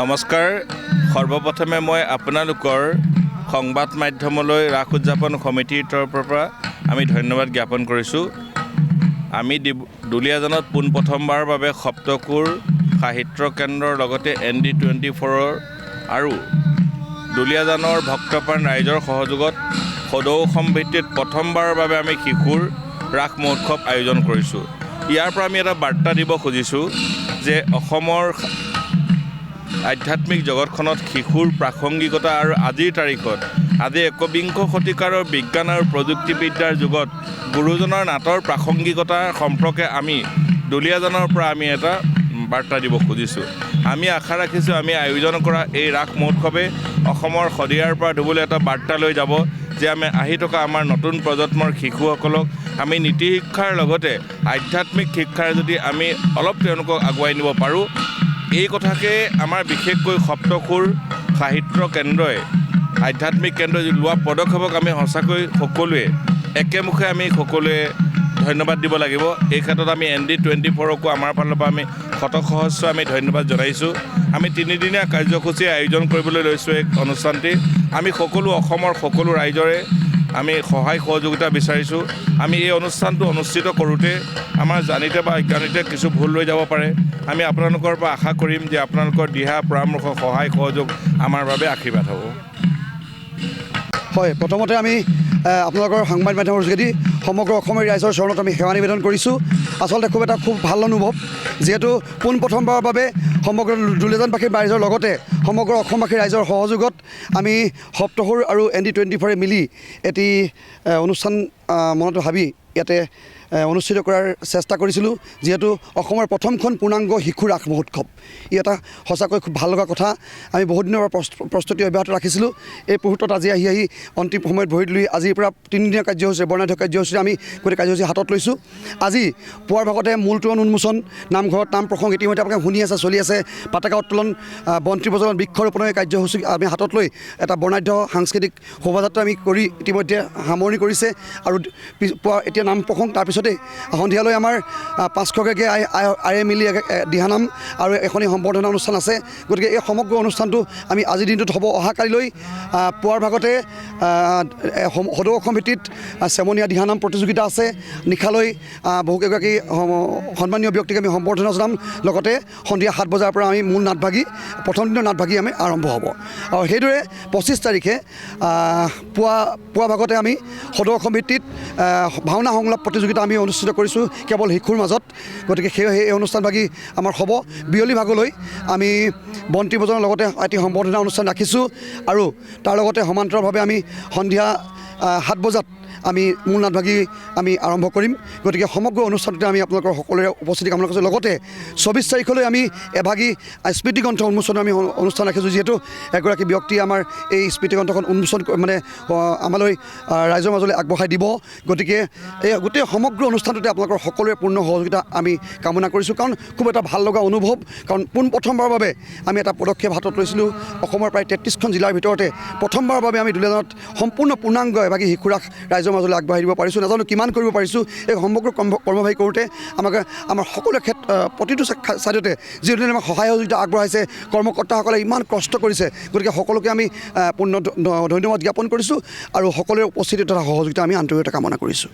নমস্কাৰ সৰ্বপ্ৰথমে মই আপোনালোকৰ সংবাদ মাধ্যমলৈ ৰাস উদযাপন সমিতিৰ তৰফৰ পৰা আমি ধন্যবাদ জ্ঞাপন কৰিছোঁ। আমি দুলীয়াজানত পোনপ্ৰথমবাৰৰ বাবে সপ্তকুৰ সাহিত্য কেন্দ্ৰৰ লগতে ND24 আৰু দুলীয়াজানৰ ভক্তপ্ৰাণ ৰাইজৰ সহযোগত সদৌ অসম ভিত্তিত প্ৰথমবাৰৰ বাবে আমি শিশুৰ ৰাস মহোৎসৱ আয়োজন কৰিছোঁ। ইয়াৰ পৰা আমি এটা বাৰ্তা দিব খুজিছোঁ যে অসমৰ আধ্যাত্মিক জগতখনত শিশুৰ প্ৰাসংগিকতা আৰু আজিৰ তাৰিখত আজি একবিংশ শতিকাৰৰ বিজ্ঞান আৰু প্ৰযুক্তিবিদ্যাৰ যুগত গুৰুজনাৰ নাটৰ প্ৰাসংগিকতা সম্পৰ্কে আমি দুলীয়াজানৰ পৰা আমি এটা বাৰ্তা দিব খুজিছোঁ। আমি আশা ৰাখিছোঁ আমি আয়োজন কৰা এই ৰাস মহোৎসৱে অসমৰ শদিয়াৰ পৰা ধুবলৈ এটা বাৰ্তা লৈ যাব যে আমি আহি থকা আমাৰ নতুন প্ৰজন্মৰ শিশুসকলক আমি নীতি শিক্ষাৰ লগতে আধ্যাত্মিক শিক্ষাৰ যদি আমি অলপ তেওঁলোকক আগুৱাই নিব পাৰোঁ, এই কথাকে আমাৰ বিশেষকৈ সপ্তকুৰ সাহিত্য কেন্দ্ৰই আধ্যাত্মিক কেন্দ্ৰই লোৱা পদক্ষেপক আমি সঁচাকৈ সকলোৱে একেমুখে আমি সকলোৱে ধন্যবাদ দিব লাগিব। এই ক্ষেত্ৰত আমি ND24কো আমাৰ ফালৰ পৰা আমি শতসহস্ৰ আমি ধন্যবাদ জনাইছোঁ। আমি তিনিদিনীয়া কাৰ্যসূচী আয়োজন কৰিবলৈ লৈছোঁ এই অনুষ্ঠানটি। আমি সকলো অসমৰ সকলো ৰাইজৰে আমি সহায় সহযোগিতা বিচাৰিছোঁ। আমি এই অনুষ্ঠানটো অনুষ্ঠিত কৰোঁতে আমাৰ জানিতে বা অজ্ঞানিতে কিছু ভুল হৈ যাব পাৰে। আমি আপোনালোকৰ পৰা আশা কৰিম যে আপোনালোকৰ দিহা পৰামৰ্শ সহায় সহযোগ আমাৰ বাবে আশীৰ্বাদ হ'ব। হয়, প্ৰথমতে আমি আপোনালোকৰ সংবাদ মাধ্যমৰ যোগেদি সমগ্ৰ অসমৰ ৰাইজৰ চৰণত আমি সেৱা নিবেদন কৰিছোঁ। আচলতে খুব ভাল অনুভৱ, যিহেতু পোনপ্ৰথমবাৰৰ বাবে সমগ্ৰ দুলীয়াজানবাসী ৰাইজৰ লগতে সমগ্ৰ অসমবাসী ৰাইজৰ সহযোগত আমি সপ্তকুৰ আৰু ND24 মিলি এটি অনুষ্ঠান মনত ভাবি ইয়াতে অনুষ্ঠিত কৰাৰ চেষ্টা কৰিছিলোঁ। যিহেতু অসমৰ প্ৰথমখন পূৰ্ণাংগ শিশু ৰাস মহোৎসৱ, ই এটা সঁচাকৈ খুব ভাল লগা কথা। আমি বহুত দিনৰ পৰা প্ৰস্তুতি অব্যাহত ৰাখিছিলোঁ। এই মুহূৰ্তত আজি আহি অন্তিম সময়ত ভৰি তুলি আজিৰ পৰা তিনিদিনীয়া কাৰ্যসূচী বৰ্ণাঢ্য কাৰ্যসূচী আমি গোটেই কাৰ্যসূচী হাতত লৈছোঁ। আজি পুৱাৰ ভাগতে মূল তোৰণ উন্মোচন, নামঘৰত নাম প্ৰসংগ ইতিমধ্যে আপোনালোকে শুনি আছে, চলি আছে। পতাকা উত্তোলন, বন্তি প্ৰজ্বলন, বৃক্ষৰোপণৰ কাৰ্যসূচী আমি হাতত লৈ এটা বৰ্ণাঢ্য সাংস্কৃতিক শোভাযাত্ৰা আমি কৰি ইতিমধ্যে সামৰণি কৰিছে। আৰু এতিয়া নাম প্ৰসংগ, তাৰপিছতে সন্ধিয়ালৈ আমাৰ 500গৰাকী আয়ে মিলি দিহানাম আৰু এখনি সম্বৰ্ধনা অনুষ্ঠান আছে। গতিকে এই সমগ্ৰ অনুষ্ঠানটো আমি আজিৰ দিনটোত হ'ব। অহাকালিলৈ পুৱাৰ ভাগতে সদৌ অসম ভিত্তিত চেমনীয়া দিহানাম প্ৰতিযোগিতা আছে। নিশালৈ বহুকেইগৰাকী সন্মানীয় ব্যক্তিক আমি সম্বৰ্ধনা জনাম। লগতে সন্ধিয়া 7 বজাৰ পৰা আমি মূল নাটভাগী, প্ৰথম দিনৰ নাটভাগী আমি আৰম্ভ হ'ব। আৰু সেইদৰে 25 তাৰিখে পুৱা ভাগতে আমি সদৌ অসম ভিত্তিত ভাওনা সংলাপ প্ৰতিযোগিতা আমি অনুষ্ঠিত কৰিছোঁ কেৱল শিশুৰ মাজত। গতিকে সেই অনুষ্ঠানভাগী আমাৰ হ'ব। বিয়লি ভাগলৈ আমি বন্তি প্ৰজ্বলনৰ লগতে এটি সম্বৰ্ধনা অনুষ্ঠান ৰাখিছোঁ। আৰু তাৰ লগতে সমান্তৰালভাৱে আমি সন্ধিয়া 7 বজাত আমি মূল নাটভাগি আমি আৰম্ভ কৰিম গতিকে সমগ্ৰ অনুষ্ঠানটোতে আমি আপোনালোকৰ সকলোৰে উপস্থিতি কামনা কৰিছোঁ লগতে 24 তাৰিখলৈ আমি এভাগী স্মৃতিগ্ৰন্থ উন্মোচন আমি অনুষ্ঠান ৰাখিছোঁ যিহেতু এগৰাকী ব্যক্তিয়ে আমাৰ এই স্মৃতিগ্ৰন্থখন উন্মোচন মানে আমালৈ ৰাইজৰ মাজলৈ আগবঢ়াই দিব গতিকে এই গোটেই সমগ্ৰ অনুষ্ঠানটোতে আপোনালোকৰ সকলোৰে পূৰ্ণ সহযোগিতা আমি কামনা কৰিছোঁ কাৰণ খুব এটা ভাল লগা অনুভৱ কাৰণ পোনপ্ৰথমবাৰৰ বাবে আমি এটা পদক্ষেপ হাতত লৈছিলোঁ অসমৰ প্ৰায় 33খন জিলাৰ ভিতৰতে প্ৰথমবাৰৰ বাবে আমি দুলীয়াজানত সম্পূৰ্ণ পূৰ্ণাংগ এভাগী শিশু ৰাস ৰাইজৰ মাজলৈ আগবঢ়াই দিব পাৰিছোঁ নাজানো কিমান কৰিব পাৰিছোঁ এই সমগ্ৰ কৰ্মভাগী কৰোঁতে আমাৰ সকলো প্ৰতিটো ছাইডতে যিধৰণে আমাক সহায় সহযোগিতা আগবঢ়াইছে কৰ্মকৰ্তাসকলে ইমান কষ্ট কৰিছে গতিকে সকলোকে আমি পূৰ্ণ ধন্যবাদ জ্ঞাপন কৰিছোঁ আৰু সকলোৰে উপস্থিতি তথা সহযোগিতা আমি আন্তৰিকতা কামনা কৰিছোঁ